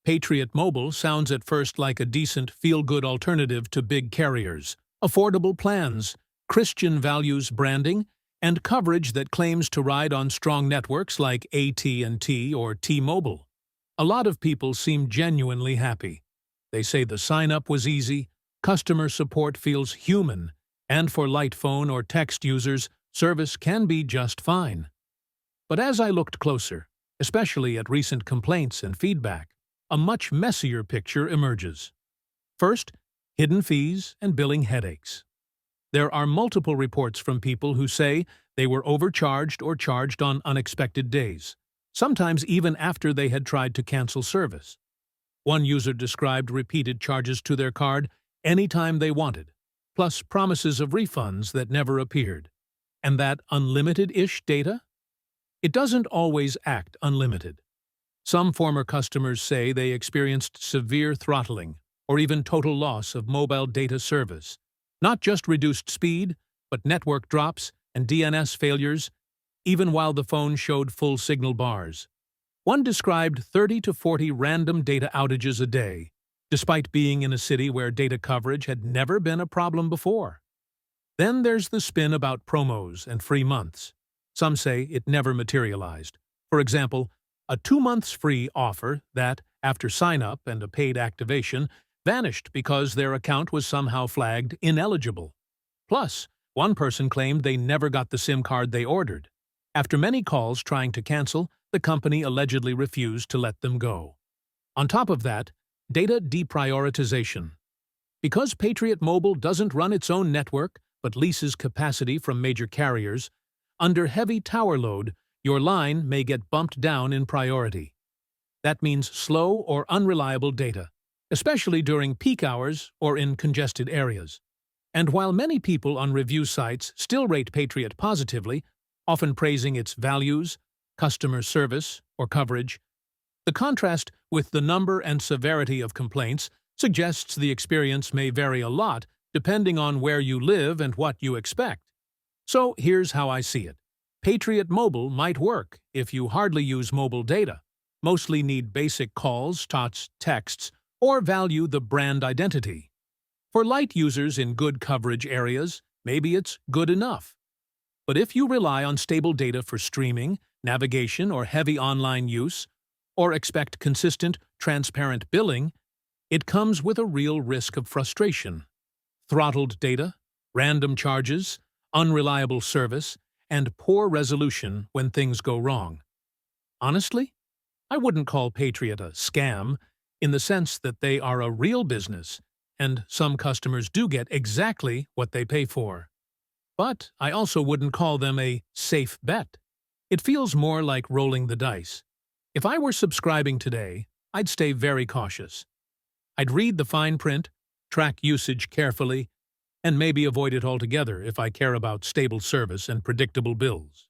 Patriot Mobile sounds at first like a decent, feel-good alternative to big carriers. Affordable plans, Christian values branding, and coverage that claims to ride on strong networks like AT&T or T-Mobile. A lot of people seem genuinely happy. They say the sign-up was easy, customer support feels human, and for light phone or text users, service can be just fine. But as I looked closer, especially at recent complaints and feedback, a much messier picture emerges. First, hidden fees and billing headaches. There are multiple reports from people who say they were overcharged or charged on unexpected days, sometimes even after they had tried to cancel service. One user described repeated charges to their card anytime they wanted, plus promises of refunds that never appeared. And that unlimited-ish data? It doesn't always act unlimited. Some former customers say they experienced severe throttling or even total loss of mobile data service. Not just reduced speed, but network drops and DNS failures, even while the phone showed full signal bars. One described 30 to 40 random data outages a day, despite being in a city where data coverage had never been a problem before. Then there's the spin about promos and free months. Some say it never materialized. For example, a 2 months free offer that, after sign-up and a paid activation, vanished because their account was somehow flagged ineligible. Plus, one person claimed they never got the SIM card they ordered. After many calls trying to cancel, the company allegedly refused to let them go. On top of that, data deprioritization. Because Patriot Mobile doesn't run its own network but leases capacity from major carriers, under heavy tower load, your line may get bumped down in priority. That means slow or unreliable data, especially during peak hours or in congested areas. And while many people on review sites still rate Patriot positively, often praising its values, customer service, or coverage, the contrast with the number and severity of complaints suggests the experience may vary a lot depending on where you live and what you expect. So here's how I see it. Patriot Mobile might work if you hardly use mobile data, mostly need basic calls, tots, texts, or value the brand identity. For light users in good coverage areas, maybe it's good enough. But if you rely on stable data for streaming, navigation, or heavy online use, or expect consistent, transparent billing, it comes with a real risk of frustration. Throttled data, random charges, unreliable service, and poor resolution when things go wrong. Honestly, I wouldn't call Patriot a scam in the sense that they are a real business, and some customers do get exactly what they pay for. But I also wouldn't call them a safe bet. It feels more like rolling the dice. If I were subscribing today, I'd stay very cautious. I'd read the fine print, track usage carefully, and maybe avoid it altogether if I care about stable service and predictable bills.